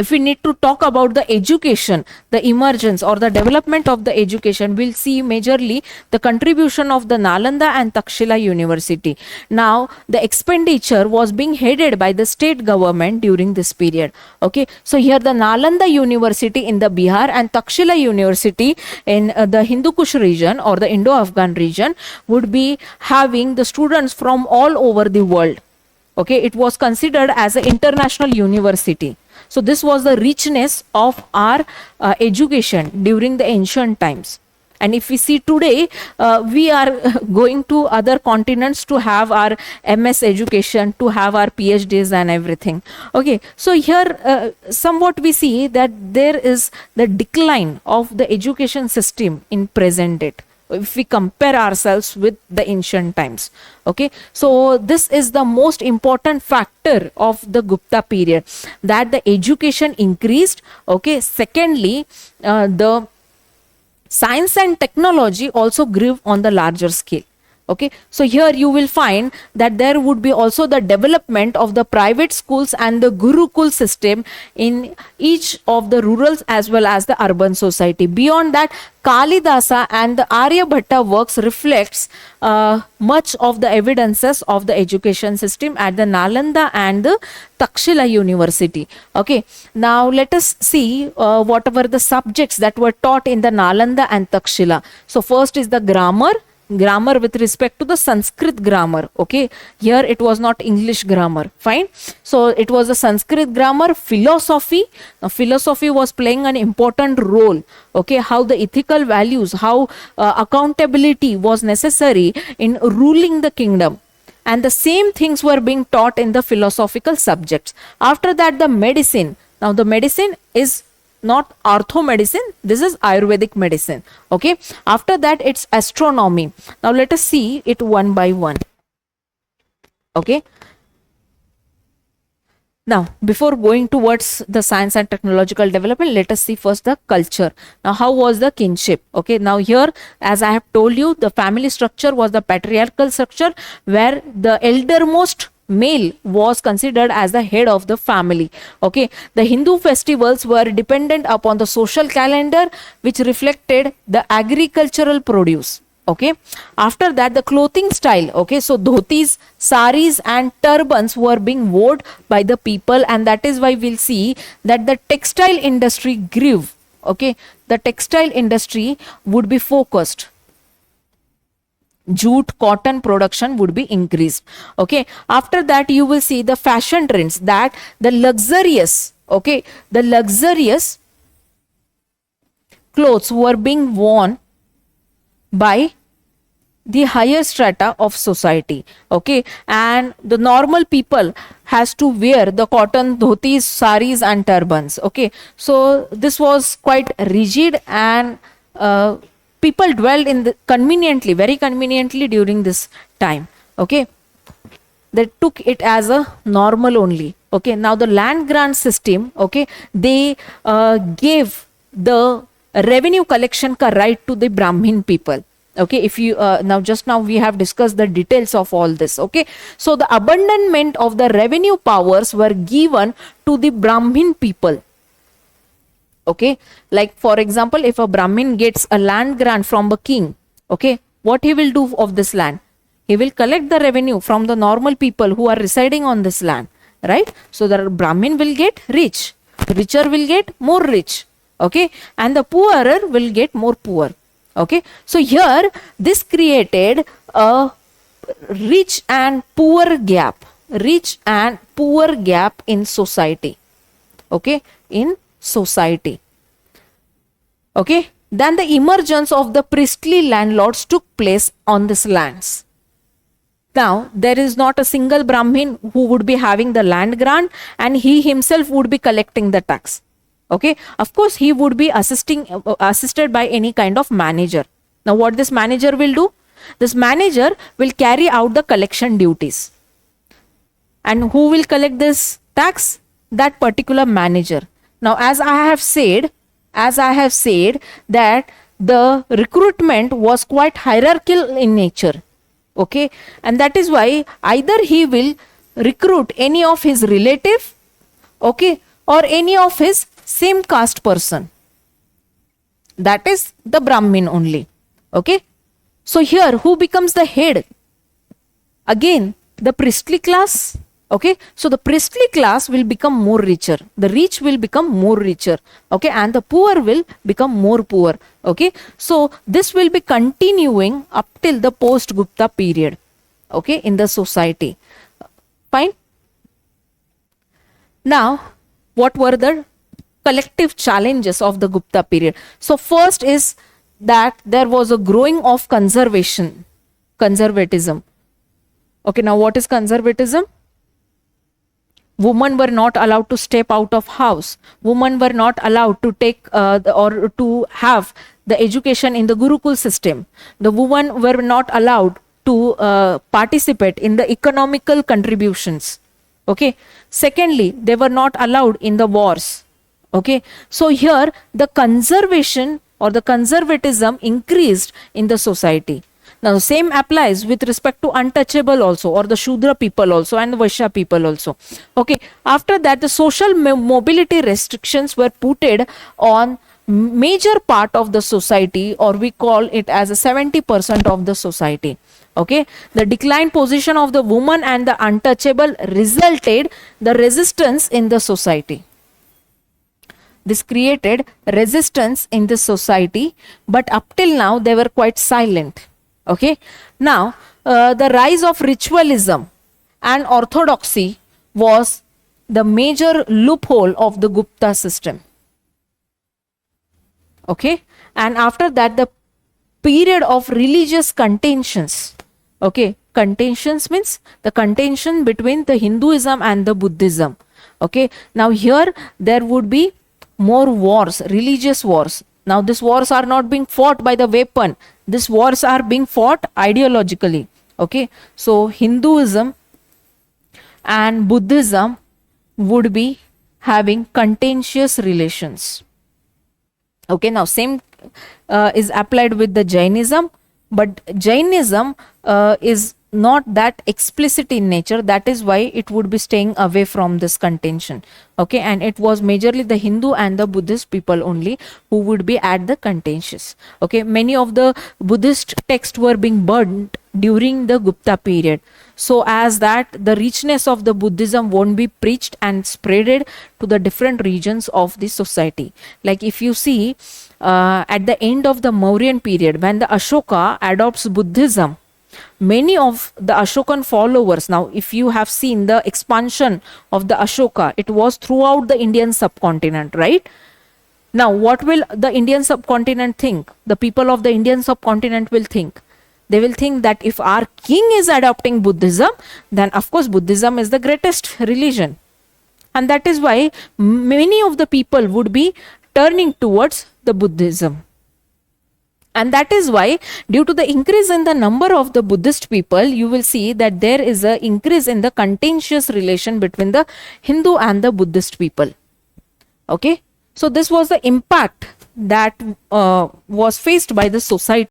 if we need to talk about the education, the emergence or the development of the education, we'll see majorly the contribution of the Nalanda and Takshila University. Now, the expenditure was being headed by the state government during this period. Okay, so here the Nalanda University in the Bihar and Takshila University in the Hindu Kush region or the Indo-Afghan region would be having the students from all over the world. Okay, it was considered as an international university. So this was the richness of our education during the ancient times. And if we see today, we are going to other continents to have our MS education, to have our PhDs and everything. Okay, so here somewhat we see that there is the decline of the education system in present date, if we compare ourselves with the ancient times. Okay, so this is the most important factor of the Gupta period, that the education increased. Okay, secondly, the science and technology also grew on the larger scale. Okay, so here you will find that there would be also the development of the private schools and the Gurukul system in each of the rural as well as the urban society. Beyond that, Kalidasa and the Aryabhata works reflects much of the evidences of the education system at the Nalanda and the Takshila University. Okay, now let us see what were the subjects that were taught in the Nalanda and Takshila. So first is the grammar with respect to the Sanskrit grammar. Okay, here it was not English grammar. Fine. So it was a Sanskrit grammar. Philosophy. Now philosophy was playing an important role. Okay, how the ethical values, how accountability was necessary in ruling the kingdom. And the same things were being taught in the philosophical subjects. After that, the medicine. Now the medicine is not ortho medicine, this is Ayurvedic medicine. Okay, after that it's astronomy. Now let us see it one by one. Okay, now before going towards the science and technological development, let us see first the culture. Now how was the kinship? Okay, now here as I have told you, the family structure was the patriarchal structure where the eldermost male was considered as the head of the family. Okay, the Hindu festivals were dependent upon the social calendar which reflected the agricultural produce. Okay, after that the clothing style. Okay, so dhotis, saris and turbans were being worn by the people, and that is why we'll see that the textile industry grew. Okay, the textile industry would be focused. Jute, cotton production would be increased. Okay, after that you will see the fashion trends, that the luxurious, okay, the luxurious clothes were being worn by the higher strata of society. Okay, and the normal people has to wear the cotton dhotis, saris and turbans. Okay, so this was quite rigid, and people dwelled in the conveniently, very conveniently during this time. Okay, they took it as a normal only. Okay, now the land grant system, okay, they gave the revenue collection ka right to the Brahmin people. Okay, if you now we have discussed the details of all this. Okay, so the abandonment of the revenue powers were given to the Brahmin people. Okay, like for example, if a Brahmin gets a land grant from a king, okay, what he will do of this land? He will collect the revenue from the normal people who are residing on this land, right? So the Brahmin will get rich, richer will get more rich, okay, and the poorer will get more poor. Okay, so here this created a rich and poor gap in society. Okay, in society. Okay, then the emergence of the priestly landlords took place on these lands. Now there is not a single Brahmin who would be having the land grant, and he himself would be collecting the tax. Okay, of course he would be assisted by any kind of manager. Now what this manager will do? This manager will carry out the collection duties. And who will collect this tax? That particular manager. Now as I have said that the recruitment was quite hierarchical in nature. Okay, and that is why either he will recruit any of his relative, okay, or any of his same caste person. That is the Brahmin only. Okay. So here who becomes the head? Again, the priestly class. Okay. So the priestly class will become more richer. The rich will become more richer. Okay. And the poor will become more poor. Okay. So this will be continuing up till the post Gupta period. Okay. In the society. Fine. Now, what were the collective challenges of the Gupta period? So first is that there was a growing of conservatism. Okay, now what is conservatism? Women were not allowed to step out of house. Women were not allowed to take or to have the education in the Gurukul system. The women were not allowed to participate in the economical contributions. Okay. Secondly, they were not allowed in the wars. Okay. So here the conservation or the conservatism increased in the society. Now, the same applies with respect to untouchable also, or the Shudra people also, and the Vaishya people also. Okay. After that, the social mobility restrictions were putted on major part of the society, or we call it as a 70% of the society. Okay. The declined position of the woman and the untouchable resulted the resistance in the society. This created resistance in the society, but up till now they were quite silent. Okay. Now, the rise of ritualism and orthodoxy was the major loophole of the Gupta system. Okay. And after that, the period of religious contentions. Okay. Contentions means the contention between the Hinduism and the Buddhism. Okay. Now here there would be more wars, religious wars. Now these wars are not being fought by the weapon. These wars are being fought ideologically. Okay. So Hinduism and Buddhism would be having contentious relations. Okay. Now same is applied with the Jainism, but Jainism is not that explicit in nature. That is why it would be staying away from this contention. Okay. And it was majorly the Hindu and the Buddhist people only who would be at the contentious. Okay. Many of the Buddhist texts were being burnt during the Gupta period, so as that the richness of the Buddhism won't be preached and spreaded to the different regions of the society. Like if you see at the end of the Mauryan period, when the Ashoka adopts Buddhism, many of the Ashokan followers, now if you have seen the expansion of the Ashoka, it was throughout the Indian subcontinent, right? Now what will the Indian subcontinent think? The people of the Indian subcontinent will think. They will think that if our king is adopting Buddhism, then of course Buddhism is the greatest religion. And that is why many of the people would be turning towards the Buddhism. And that is why, due to the increase in the number of the Buddhist people, you will see that there is an increase in the contentious relation between the Hindu and the Buddhist people. Okay. So this was the impact that was faced by the society.